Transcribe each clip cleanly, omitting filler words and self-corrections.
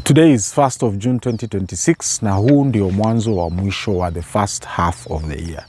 Today is 1st of June 2026 na huu ndio mwanzo wa mwisho wa the first half of the year.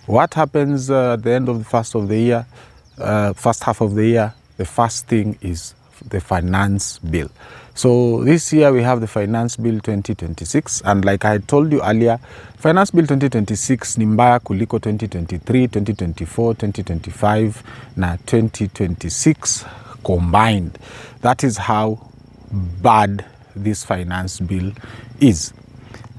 What happens at the end of the first half of the year? The first thing is the finance bill. So this year we have the finance bill 2026, and like I told you earlier, finance bill 2026 ni mbaya kuliko 2023, 2024, 2025 na 2026 combined. That is how bad this finance bill is.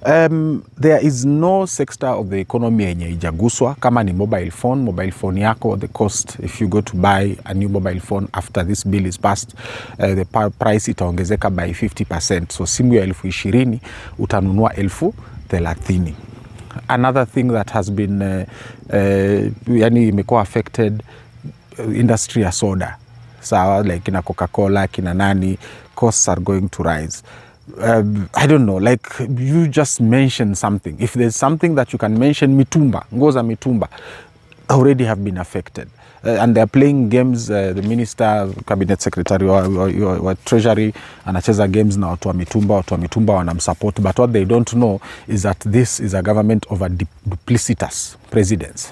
There is no sector of the economy yenye ijaguswa. Kama ni mobile phone yako, the cost if you go to buy a new mobile phone after this bill is passed, the price itaongezeka by 50%. So simu ya 20,000 utanunua 30,000. Another thing that has been yani imekuwa affected, industry ya soda. So like kina Coca-Cola, kina nani, costs are going to rise. I don't know, like you just mentioned something. If there's something that you can mention, mitumba, ngoza mitumba already have been affected. And they're playing games, the minister, cabinet secretary or treasury, anacheza games na watu wa mitumba wanamsupport. But what they don't know is that this is a government of a duplicitous presidents.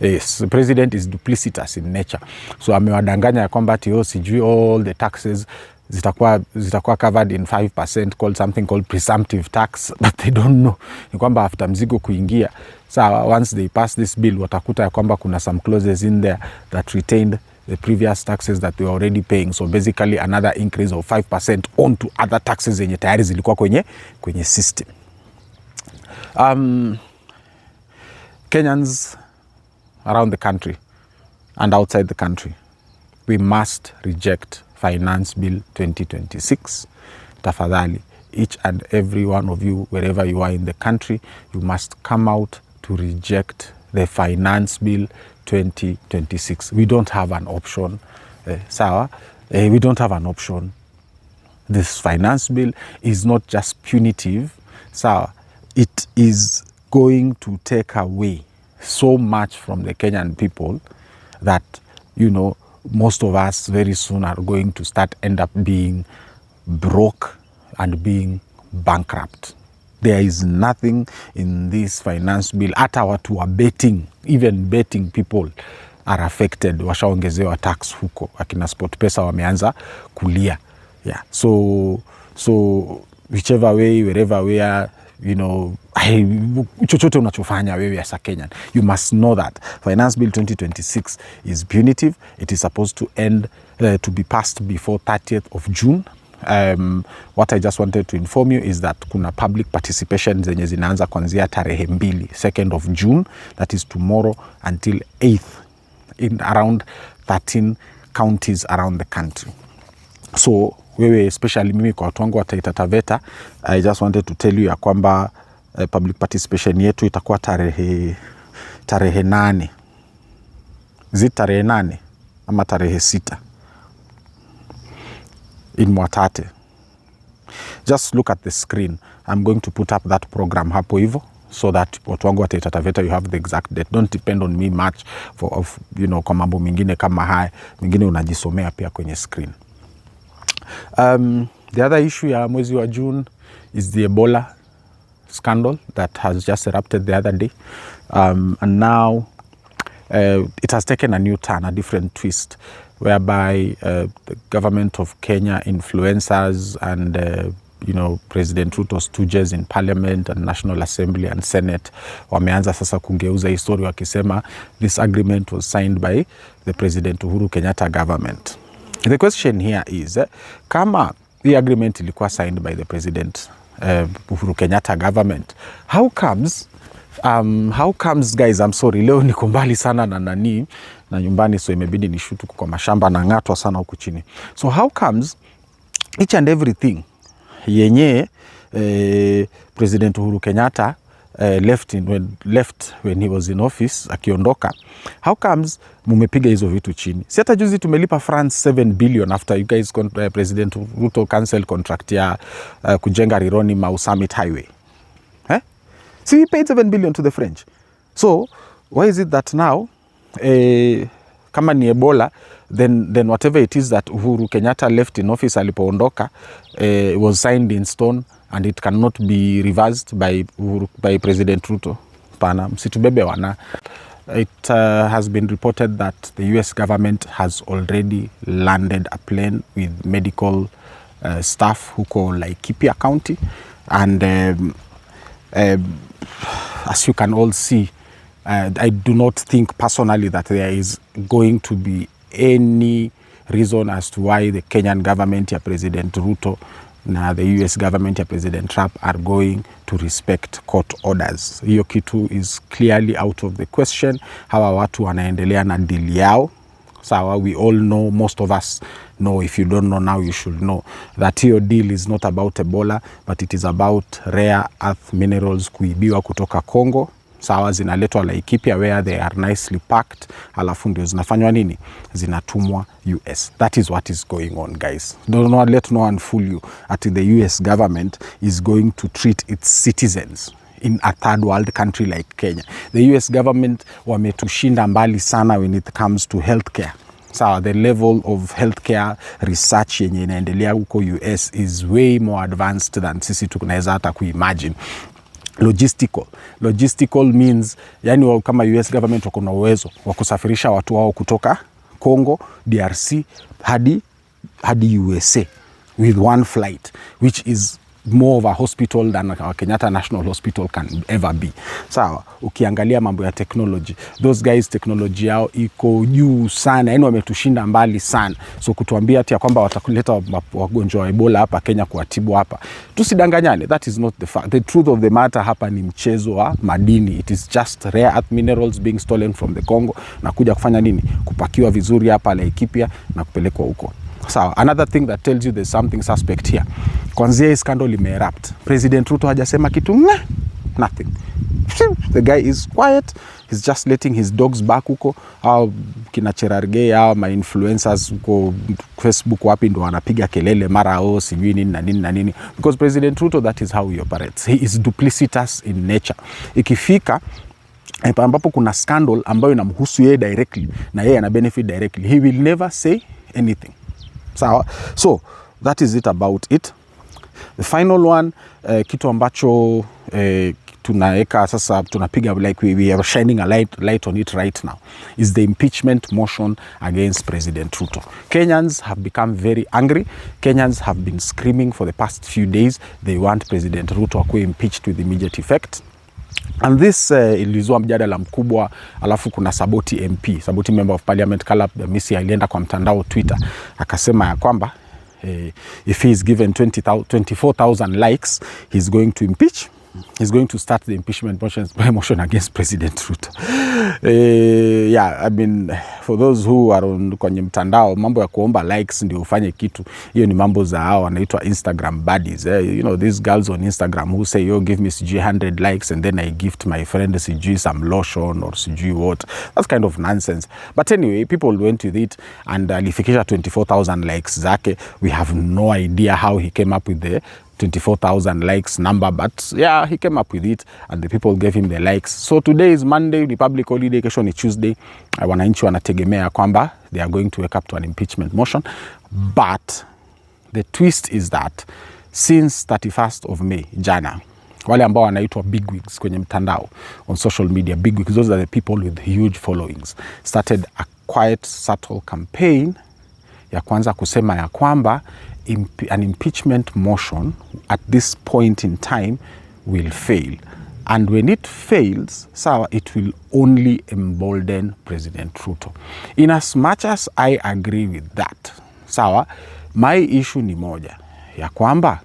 Yes, the president is duplicitous in nature. So amewadanganya ya kwamba ati sijui all the taxes zitakuwa covered in 5% called something called presumptive tax, but they don't know ni kwamba after mzigo kuingia, so once they pass this bill watakuta ya kwamba kuna some clauses in there that retained the previous taxes that they were already paying. So basically another increase of 5% on to other taxes zenye tayari zilikuwa kwenye system. Kenyans around the country and outside the country, we must reject Finance Bill 2026. Tafadhali, each and every one of you, wherever you are in the country, you must come out to reject the Finance Bill 2026. We don't have an option. We don't have an option. This Finance Bill is not just punitive. It is going to take away so much from the Kenyan people that, you know, most of us very soon are going to end up being broke and being bankrupt. There is nothing in this finance bill. Hata watu wa betting, even betting people are affected. Washaongezewa tax huko. Akina Mpesa wameanza kulia. Yeah. So whichever way, wherever we are, you know, chochote unachofanya wewe as a Kenyan, you must know that Finance Bill 2026 is punitive. It is supposed to end to be passed before 30th of June. What I just wanted to inform you is that kuna public participation zenye zinaanza kuanzia tarehe 2, 2nd of June, that is tomorrow, until 8th in around 13 counties around the country. So wewe, especially mimi kwa watu wangu wa Taita Taveta, I just wanted to tell you ya kwamba public participation yetu itakuwa tarehe 8. Zi tarehe 8 ama tarehe 6 in Mwatate. Just look at the screen. I'm going to put up that program hapo hivyo, so that watu wangu wa Taita Taveta, you have the exact date. Don't depend on me much you know, kwa mambo mingine kama haya, mingine unajisomea pia kwenye screen. The other issue ya mwezi wa June is the Ebola scandal that has just erupted the other day. And now it has taken a new turn, a different twist, whereby the government of Kenya, influencers, and you know, President Ruto's stooges in Parliament and National Assembly and Senate wameanza sasa kungeuza histori wakisema this agreement was signed by the President Uhuru Kenyatta government. The question here is, kama the agreement ilikuwa signed by the President Uhuru Kenyatta government, how comes guys, I'm sorry, leo niko mbali sana na nyumbani, so imebidi nishutu kwa mashamba na ngatwa sana huku chini. So how comes each and everything yenye President Uhuru Kenyatta left when he was in office, akiondoka, how comes mumepiga hizo vitu chini? Si hata juzi tumelipa France 7 billion after you guys President Ruto cancel contract ya kujenga Rironi Mau Summit Highway. See, we paid 7 billion to the French. So why is it that now kama ni Ebola, then whatever it is that Uhuru Kenyatta left in office alipoondoka was signed in stone and it cannot be reversed by President Ruto. Pana msitubebe wana. It has been reported that the US government has already landed a plane with medical staff huko Laikipia County, and as you can all see, I do not think personally that there is going to be any reason as to why the Kenyan government ya President Ruto na the US government ya President Trump are going to respect court orders. Hiyo kitu is clearly out of the question. Hawa watu wanaendelea na deal yao. Sawa, we all know, most of us know, if you don't know now you should know, that hiyo deal is not about Ebola, but it is about rare earth minerals kuibiwa kutoka Congo. Sawa, zinaletwa Laikipia where they are nicely packed, alafu ndio zinafanywa nini? Zinatumwa US. That is what is going on, guys. Don't let no one fool you that the US government is going to treat its citizens in a third world country like Kenya. The US government wametushinda mbali sana when it comes to healthcare. So the level of healthcare research yenye inaendelea huko US is way more advanced than sisi tunaweza hata kuimagine. Logistical means, yani kama US government wako na uwezo wa kusafirisha watu wao kutoka Congo, DRC hadi USA with one flight, which is more of a hospital than our Kenyatta National Hospital can ever be. Sawa, ukiangalia mambo ya technology, those guys technology yao iko juu sana, yani wametushinda mbali sana. So kutuambia ati ya kwamba watakuleta wagonjwa wa Ebola hapa Kenya kuatibu hapa, tusidanganyane, that is not the fact. The truth of the matter hapa ni mchezo wa madini. It is just rare earth minerals being stolen from the Congo na kuja kufanya nini? Kupakiwa vizuri hapa Laikipia na kupelekwa huko. So another thing that tells you there's something suspect here. Kwanzia hii scandal imeerupt, President Ruto hajasema kitu, nothing. The guy is quiet. He's just letting his dogs back huko. Au kina Cherargei au ma influencers huko Facebook wapi ndo wanapiga kelele mara sijui nini na nini na nini. Because President Ruto, that is how he operates. He is duplicitous in nature. Ikifika ambapo kuna scandal ambayo inamhusu yeye directly na yeye ana benefit directly, he will never say anything. So that is it about it. The final one, kitu ambacho tunaeka sasa, tunapiga, like we are shining a light on it right now, is the impeachment motion against President Ruto. Kenyans have become very angry. Kenyans have been screaming for the past few days. They want President Ruto akuwe impeached with immediate effect. And this ilizua mjadala mkubwa. Alafu kuna Saboti MP, Saboti Member of Parliament, Caleb Misi alienda kwa mtandao Twitter akasema ya kwamba if he is given 24,000 likes, he's going to impeach. He's going to start the impeachment motion against President Ruto. Yeah, I mean, for those who are on kwenye mtandao, mambo ya kuomba likes ndio ufanye kitu, hiyo ni mambo za hao wanaitwa Instagram buddies. You know, these girls on Instagram who say, yo, give me 100 likes and then I gift my friend some lotion or what. That's kind of nonsense. But anyway, people went with it and alifikisha 24,000 likes zake. We have no idea how he came up with the 24,000 likes number, but yeah, he came up with it and the people gave him the likes. So today is Monday, Republic holiday, kesho ni Tuesday. Wananchi wanategemea kwamba they are going to wake up to an impeachment motion. But the twist is that since 31st of May, jana, wale ambao wanaitwa bigwigs kwenye mtandao on social media, bigwigs, those are the people with huge followings, started a quiet, subtle campaign ya kwanza kusema ya kwamba an impeachment motion at this point in time will fail. And when it fails, it will only embolden President Ruto. In as much as I agree with that, my issue ni moja, ya kwamba,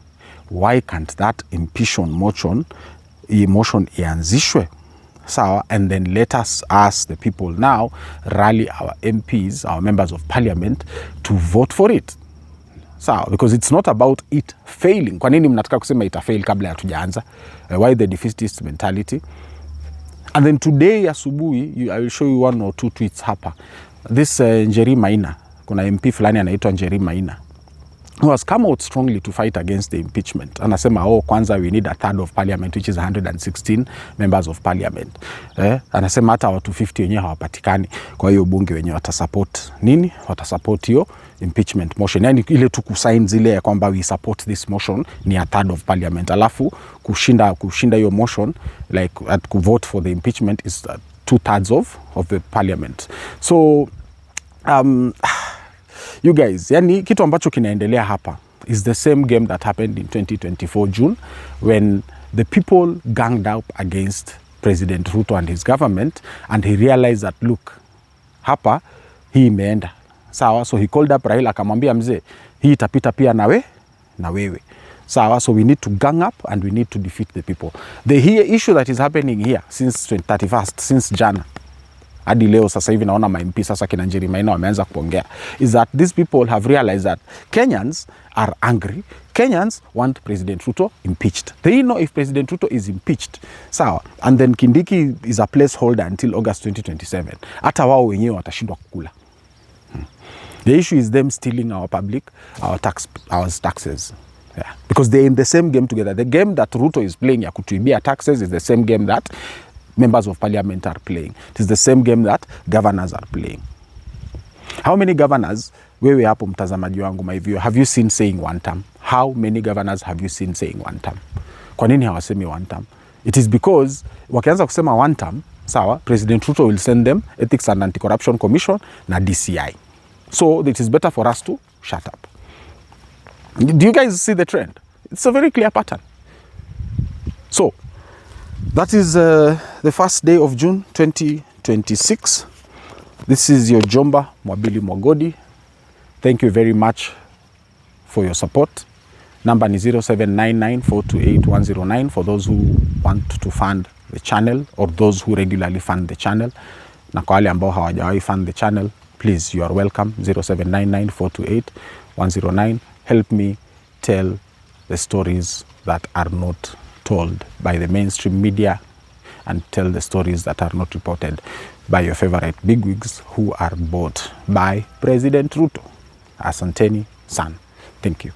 why can't that impeachment motion ianzishwe? And then let us ask the people now, rally our MPs, our members of parliament, to vote for it. Because it's not about it failing. Kwa nini mnataka kusema ita fail kabla ya tujaanza? Why the defeatist mentality? And then today asubuhi, I will show you one or two tweets hapa. This Njeri Maina, kuna MP fulani anaitwa Njeri Maina. who has come out strongly to fight against the impeachment. Anasema, kwanza we need a third of parliament, which is 116 members of parliament. Anasema hata watu 50 wenyewe hawapatikani. Kwa hiyo bunge wenyewe watasupport nini? Watasupport hiyo impeachment motion. Yani ile tu kusign zile ya kwamba we support this motion ni a third of parliament. Alafu kushinda hiyo motion, like to vote for the impeachment is 2/3 of the parliament. So you guys, yani kitu ambacho kinaendelea hapa is the same game that happened in 2024 June when the people ganged up against President Ruto and his government, and he realized that look, hapa hii imeenda sawa. So he called up Raila akamwambia, mzee, hii itapita pia na wewe sawa. So we need to gang up and we need to defeat the people. The issue that is happening here since 31st, since jana hadi leo sasa hivi naona MP sasa kina Njeri Maina wameanza kuongea, is that these people have realized that Kenyans are angry. Kenyans want President Ruto impeached. They know if President Ruto is impeached, sawa, and then Kindiki is a placeholder until August 2027, hata wao wenyewe watashindwa kukula. The issue is them stealing our taxes. Yeah. Because they're in the same game together. The game that Ruto is playing ya kutuibia taxes is the same game that members of parliament are playing. It is the same game that governors are playing. How many governors, wewe hapo mtazamaji wangu, my viewer, have you seen saying one term? How many governors have you seen saying one term? Kwa nini hawasemi one term? It is because wakianza kusema one term, sawa, President Ruto will send them Ethics and Anti-Corruption Commission na DCI. So it is better for us to shut up. Do you guys see the trend? It's a very clear pattern. So that is the first day of June 2026. This is your Jomba Mwabili Mwagodi. Thank you very much for your support. Number ni 0799428109 for those who want to fund the channel or those who regularly fund the channel. Na kwa wale ambao hawajawahi fund the channel, please, you are welcome. 0799428109. Help me tell the stories that are not told by the mainstream media and tell the stories that are not reported by your favorite bigwigs who are bought by President Ruto. Asanteni sana. Thank you.